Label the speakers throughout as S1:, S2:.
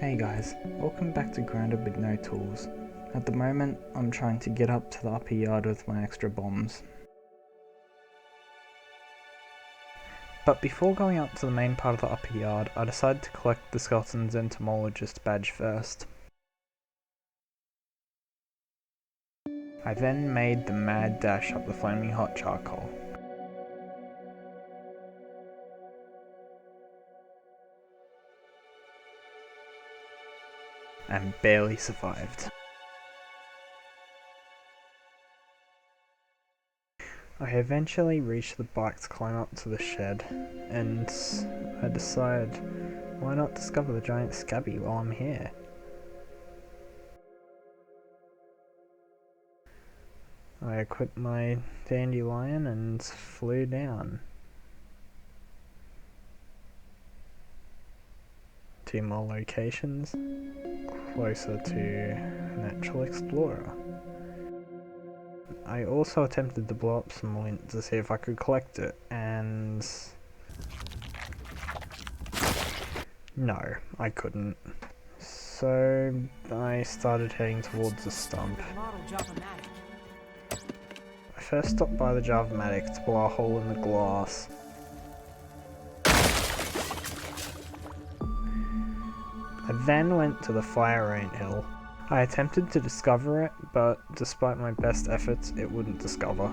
S1: Hey guys, welcome back to Grounded with No Tools. At the moment, I'm trying to get up to the upper yard with my extra bombs. But before going up to the main part of the upper yard, I decided to collect the Skeleton's Entomologist badge first. I then made the mad dash up the flaming hot charcoal. And barely survived. I eventually reached the bike to climb up to the shed, and I decided, why not discover the giant scabby while I'm here? I equipped my dandelion and flew down. 2 more locations, closer to Natural Explorer. I also attempted to blow up some lint to see if I could collect it, and no, I couldn't. So I started heading towards the stump. I first stopped by the Java-matic to blow a hole in the glass. I then went to the fire ant hill. I attempted to discover it, but despite my best efforts, it wouldn't discover.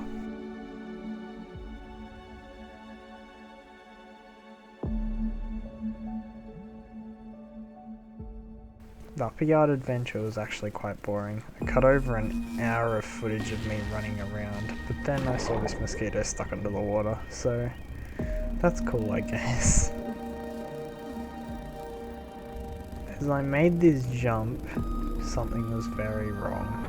S1: The upper yard adventure was actually quite boring. I cut over an hour of footage of me running around, but then I saw this mosquito stuck under the water, so that's cool, I guess. As I made this jump, something was very wrong.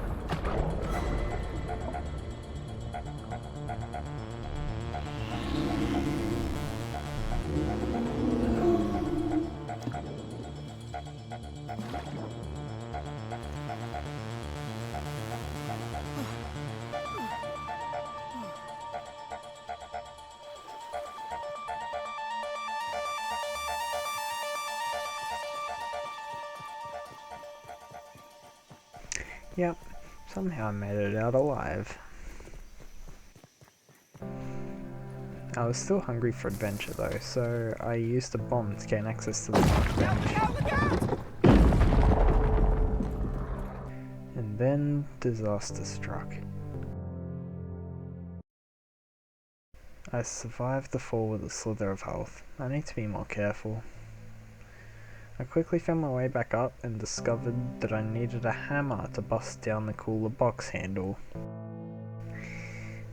S1: Yep, somehow I made it out alive. I was still hungry for adventure though, so I used a bomb to gain access to the bench. And then disaster struck. I survived the fall with a slither of health. I need to be more careful. I quickly found my way back up and discovered that I needed a hammer to bust down the cooler box handle.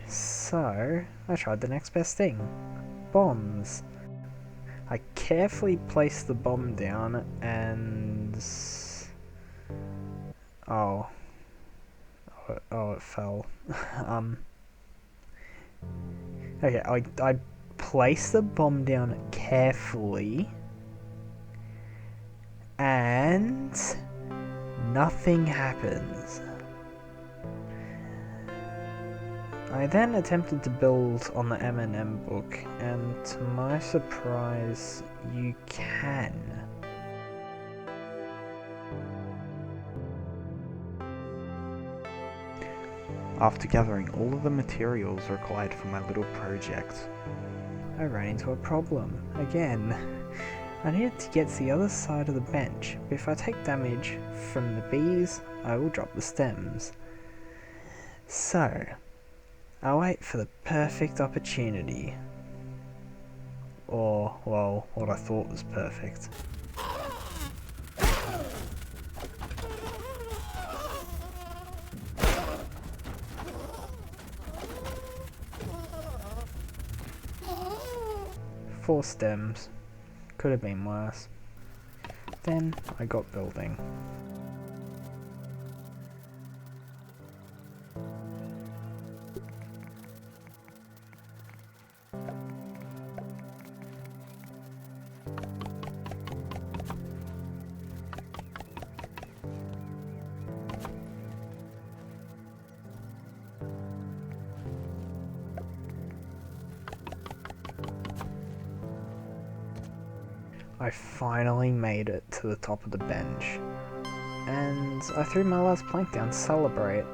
S1: So, I tried the next best thing. Bombs. I carefully placed the bomb down and... Oh, it fell. Okay, I placed the bomb down carefully and nothing happens. I then attempted to build on the M&M book, and to my surprise, you can. After gathering all of the materials required for my little project, I ran into a problem again. I needed to get to the other side of the bench, but if I take damage from the bees, I will drop the stems. So, I'll wait for the perfect opportunity. Or, well, what I thought was perfect. Four stems. Could have been worse. Then I got building. I finally made it to the top of the bench, and I threw my last plank down to celebrate,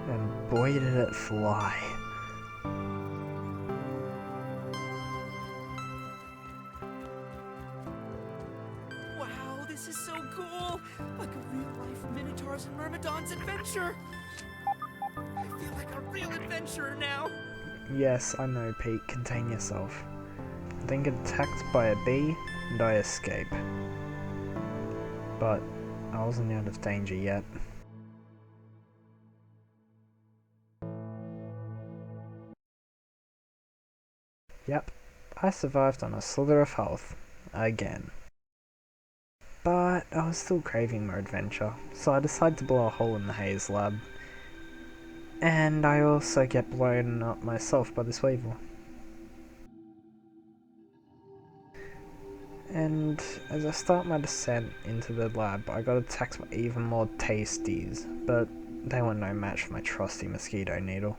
S1: and boy did it fly.
S2: Wow, this is so cool! Like a real-life Minotaurs and Myrmidons adventure! I feel like a real adventurer now!
S1: Yes, I know, Pete, contain yourself. I then get attacked by a bee, and I escape. But I wasn't out of danger yet. Yep, I survived on a slither of health. Again. But I was still craving more adventure, so I decided to blow a hole in the Haze lab. And I also get blown up myself by this weevil. And as I start my descent into the lab, I got attacked by even more tasties, but they were no match for my trusty mosquito needle.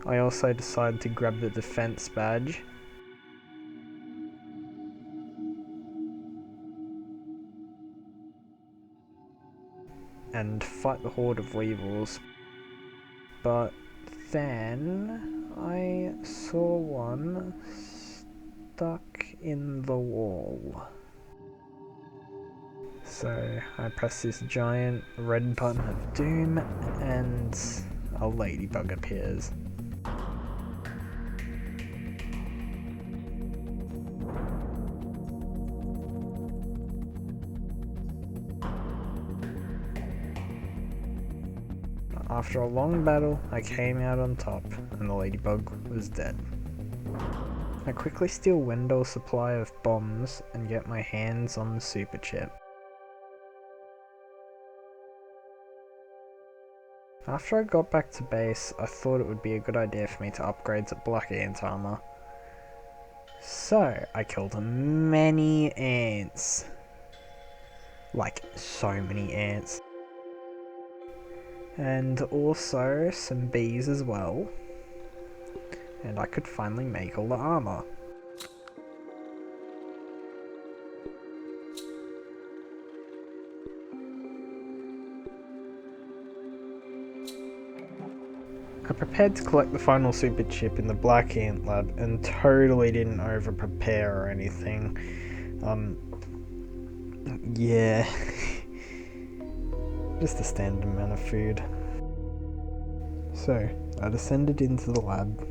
S1: I also decided to grab the defense badge. And fight the horde of weevils. But then I saw one stuck in the wall. So I press this giant red button of doom and a ladybug appears. After a long battle, I came out on top, and the ladybug was dead. I quickly steal Wendell's supply of bombs and get my hands on the super chip. After I got back to base, I thought it would be a good idea for me to upgrade to black ant armor. So, I killed many ants. Like, so many ants. And also some bees as well. And I could finally make all the armor. I prepared to collect the final super chip in the black ant lab and totally didn't over prepare or anything. Yeah. Just a standard amount of food. So, I descended into the lab.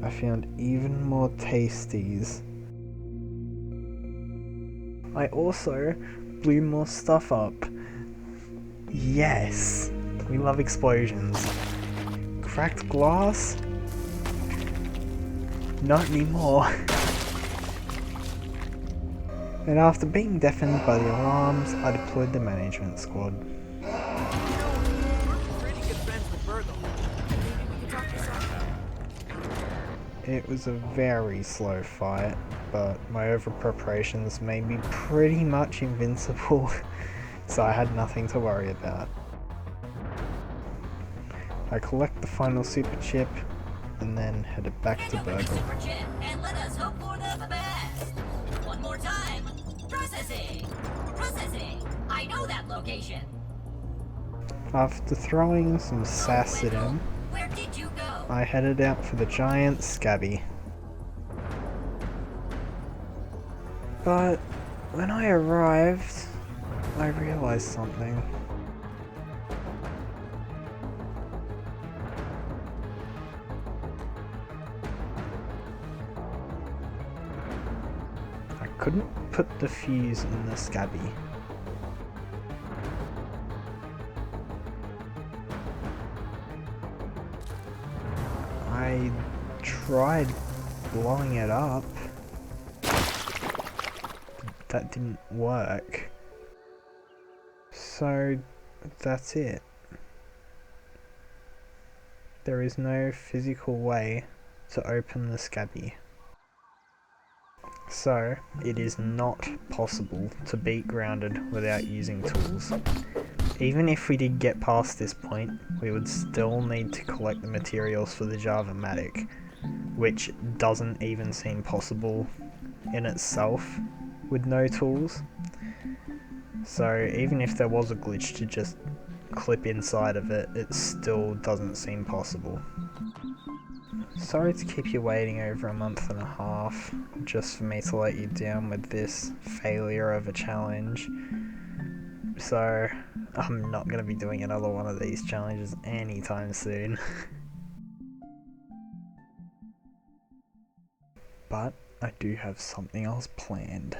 S1: I found even more tasties. I also blew more stuff up. Yes! We love explosions. Cracked glass? Not anymore. And after being deafened by the alarms, I deployed the management squad.
S2: We're pretty good friends with Virgo. Maybe we can talk this out.
S1: It was a very slow fight, but my over-preparations made me pretty much invincible, so I had nothing to worry about. I collect the final super chip, and then headed back to Burgle.
S3: Super chip, and let us hope for the best. One more time. Processing. Processing. I know that location.
S1: After throwing some sass at him,
S3: Where did you go?
S1: I headed out for the giant scabby. But when I arrived, I realized something. I couldn't put the fuse in the scabby. I tried blowing it up. That didn't work. So that's it. There is no physical way to open the scabby. So it is not possible to beat grounded without using tools. Even if we did get past this point, we would still need to collect the materials for the Java-matic, which doesn't even seem possible in itself with no tools. So even if there was a glitch to just clip inside of it, it still doesn't seem possible. Sorry to keep you waiting over a month and a half, just for me to let you down with this failure of a challenge. So, I'm not going to be doing another one of these challenges anytime soon. But I do have something else planned.